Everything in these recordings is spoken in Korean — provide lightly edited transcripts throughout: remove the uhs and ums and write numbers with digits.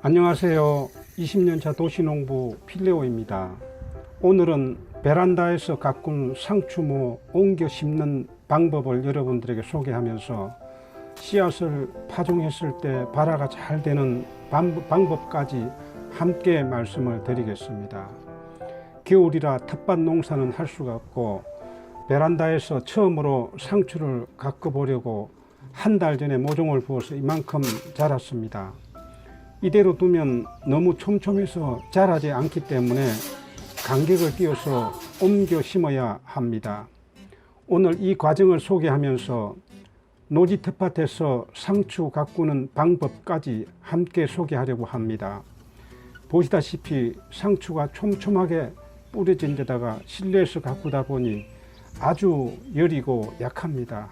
안녕하세요. 20년차 도시농부 필레오입니다. 오늘은 베란다에서 가꾼 상추모 옮겨 심는 방법을 여러분들에게 소개하면서 씨앗을 파종했을 때 발화가 잘 되는 방법까지 함께 말씀을 드리겠습니다. 겨울이라 텃밭 농사는 할 수가 없고 베란다에서 처음으로 상추를 가꿔 보려고 한 달 전에 모종을 부어서 이만큼 자랐습니다. 이대로 두면 너무 촘촘해서 자라지 않기 때문에 간격을 띄워서 옮겨 심어야 합니다. 오늘 이 과정을 소개하면서 노지 텃밭에서 상추 가꾸는 방법까지 함께 소개하려고 합니다. 보시다시피 상추가 촘촘하게 뿌려진 데다가 실내에서 가꾸다 보니 아주 여리고 약합니다.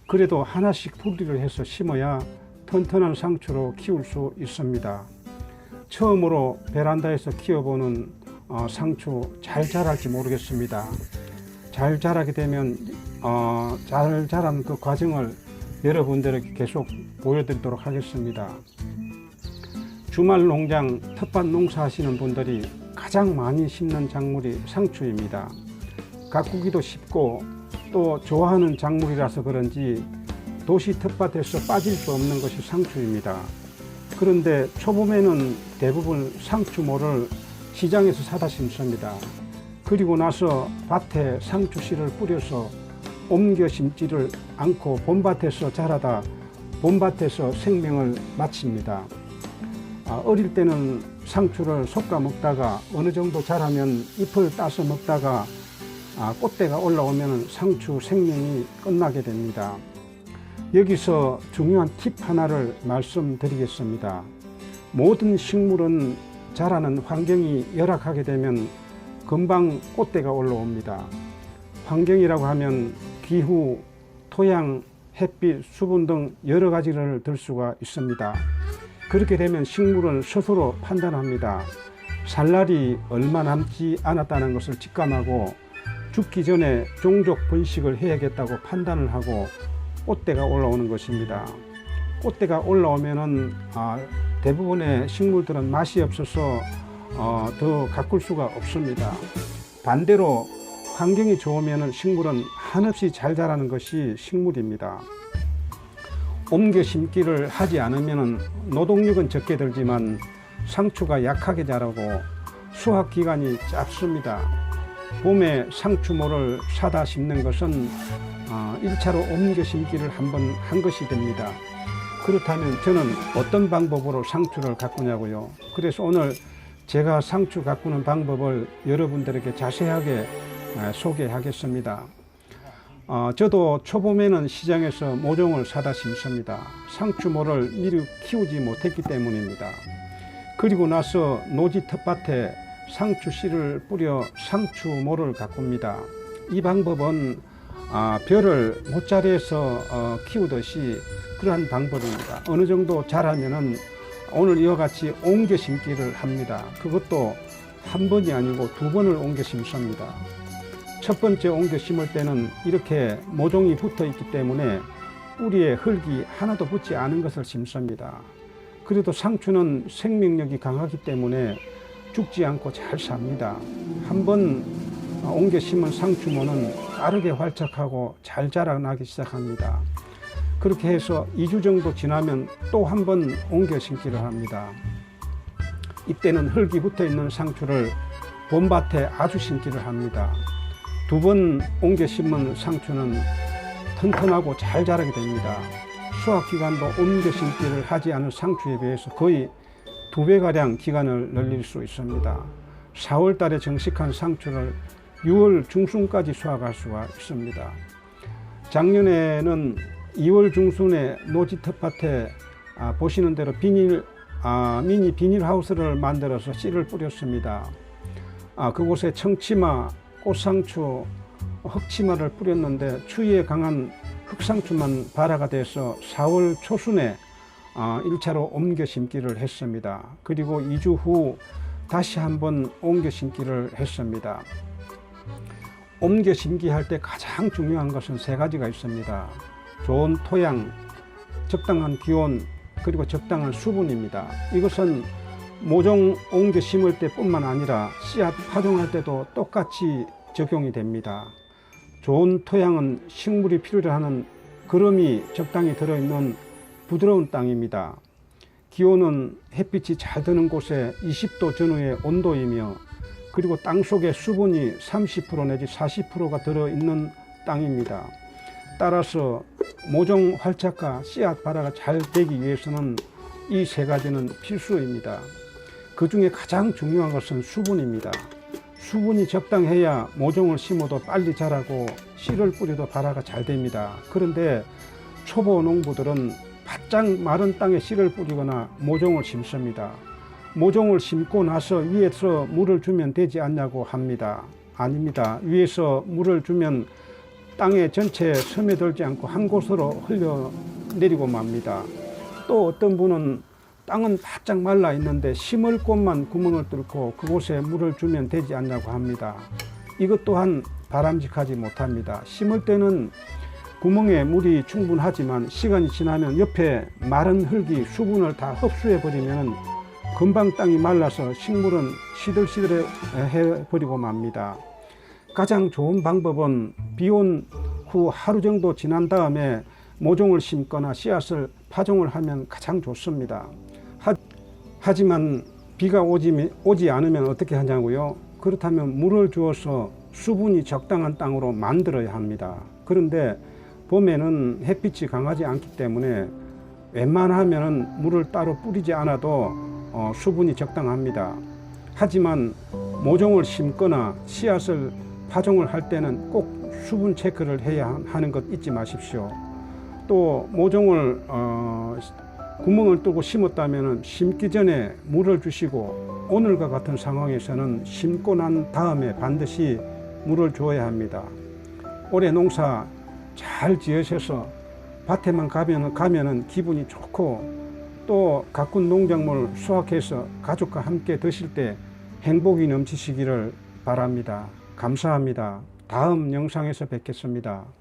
그래도 하나씩 분리를 해서 심어야 튼튼한 상추로 키울 수 있습니다. 처음으로 베란다에서 키워보는 상추 잘 자랄지 모르겠습니다. 잘 자라게 되면 잘 자란 그 과정을 여러분들에게 계속 보여드리도록 하겠습니다. 주말 농장, 텃밭 농사 하시는 분들이 가장 많이 심는 작물이 상추입니다. 가꾸기도 쉽고 또 좋아하는 작물이라서 그런지 도시 텃밭에서 빠질 수 없는 것이 상추입니다. 그런데 초봄에는 대부분 상추모를 시장에서 사다 심습니다. 그리고 나서 밭에 상추씨를 뿌려서 옮겨 심지를 않고 봄밭에서 자라다 봄밭에서 생명을 마칩니다. 어릴 때는 상추를 솎아 먹다가 어느 정도 자라면 잎을 따서 먹다가 꽃대가 올라오면 상추 생명이 끝나게 됩니다. 여기서 중요한 팁 하나를 말씀드리겠습니다. 모든 식물은 자라는 환경이 열악하게 되면 금방 꽃대가 올라옵니다. 환경이라고 하면 기후, 토양, 햇빛, 수분 등 여러 가지를 들 수가 있습니다. 그렇게 되면 식물은 스스로 판단합니다. 살 날이 얼마 남지 않았다는 것을 직감하고 죽기 전에 종족 번식을 해야겠다고 판단을 하고 꽃대가 올라오는 것입니다. 꽃대가 올라오면은 대부분의 식물들은 맛이 없어서 더 가꿀 수가 없습니다. 반대로 환경이 좋으면은 식물은 한없이 잘 자라는 것이 식물입니다. 옮겨 심기를 하지 않으면은 노동력은 적게 들지만 상추가 약하게 자라고 수확 기간이 짧습니다. 봄에 상추모를 사다 심는 것은 1차로 옮겨 심기를 한번 한 것이 됩니다. 그렇다면 저는 어떤 방법으로 상추를 가꾸냐고요. 그래서 오늘 제가 상추 가꾸는 방법을 여러분들에게 자세하게 소개하겠습니다. 저도 초봄에는 시장에서 모종을 사다 심습니다. 상추모를 미리 키우지 못했기 때문입니다. 그리고 나서 노지 텃밭에 상추 씨를 뿌려 상추모를 가꿉니다. 이 방법은 벼를 모짜리에서 키우듯이 그러한 방법입니다. 어느 정도 자라면은 오늘 이와 같이 옮겨 심기를 합니다. 그것도 한 번이 아니고 두 번을 옮겨 심습니다. 첫 번째 옮겨 심을 때는 이렇게 모종이 붙어 있기 때문에 뿌리에 흙이 하나도 붙지 않은 것을 심습니다. 그래도 상추는 생명력이 강하기 때문에 죽지 않고 잘 삽니다. 한번 옮겨 심은 상추모는 빠르게 활착하고 잘 자라나기 시작합니다. 그렇게 해서 2주 정도 지나면 또 한 번 옮겨 심기를 합니다. 이때는 흙이 붙어 있는 상추를 봄밭에 아주 심기를 합니다. 두 번 옮겨 심은 상추는 튼튼하고 잘 자라게 됩니다. 수확 기간도 옮겨 심기를 하지 않은 상추에 비해서 거의 2배가량 기간을 늘릴 수 있습니다. 4월 달에 정식한 상추를 6월 중순까지 수확할 수가 있습니다. 작년에는 2월 중순에 노지 텃밭에 보시는 대로 미니 비닐하우스를 만들어서 씨를 뿌렸습니다. 그곳에 청치마, 꽃상추, 흑치마를 뿌렸는데 추위에 강한 흑상추만 발화가 돼서 4월 초순에 1차로 옮겨 심기를 했습니다. 그리고 2주 후 다시 한번 옮겨 심기를 했습니다. 옮겨 심기할 때 가장 중요한 것은 세 가지가 있습니다. 좋은 토양, 적당한 기온, 그리고 적당한 수분입니다. 이것은 모종 옮겨 심을 때뿐만 아니라 씨앗 파종할 때도 똑같이 적용이 됩니다. 좋은 토양은 식물이 필요로 하는 거름이 적당히 들어있는 부드러운 땅입니다. 기온은 햇빛이 잘 드는 곳에 20도 전후의 온도이며, 그리고 땅 속에 수분이 30% 내지 40%가 들어있는 땅입니다. 따라서 모종 활착과 씨앗 발화가 잘 되기 위해서는 이 세 가지는 필수입니다. 그 중에 가장 중요한 것은 수분입니다. 수분이 적당해야 모종을 심어도 빨리 자라고 씨를 뿌려도 발화가 잘 됩니다. 그런데 초보 농부들은 바짝 마른 땅에 씨를 뿌리거나 모종을 심습니다. 모종을 심고 나서 위에서 물을 주면 되지 않냐고 합니다. 아닙니다. 위에서 물을 주면 땅에 전체에 스며들지 않고 한 곳으로 흘러내리고 맙니다. 또 어떤 분은 땅은 바짝 말라 있는데 심을 곳만 구멍을 뚫고 그곳에 물을 주면 되지 않냐고 합니다. 이것 또한 바람직하지 못합니다. 심을 때는 구멍에 물이 충분하지만 시간이 지나면 옆에 마른 흙이 수분을 다 흡수해 버리면 금방 땅이 말라서 식물은 시들시들해 버리고 맙니다. 가장 좋은 방법은 비온 후 하루 정도 지난 다음에 모종을 심거나 씨앗을 파종을 하면 가장 좋습니다. 하지만 비가 오지 않으면 어떻게 하냐고요? 그렇다면 물을 주어서 수분이 적당한 땅으로 만들어야 합니다. 그런데 봄에는 햇빛이 강하지 않기 때문에 웬만하면 물을 따로 뿌리지 않아도 수분이 적당합니다. 하지만 모종을 심거나 씨앗을 파종을 할 때는 꼭 수분 체크를 해야 하는 것 잊지 마십시오. 또 모종을 구멍을 뚫고 심었다면 심기 전에 물을 주시고, 오늘과 같은 상황에서는 심고 난 다음에 반드시 물을 주어야 합니다. 올해 농사 잘 지으셔서 밭에만 가면은 기분이 좋고, 또 가꾼 농작물 수확해서 가족과 함께 드실 때 행복이 넘치시기를 바랍니다. 감사합니다. 다음 영상에서 뵙겠습니다.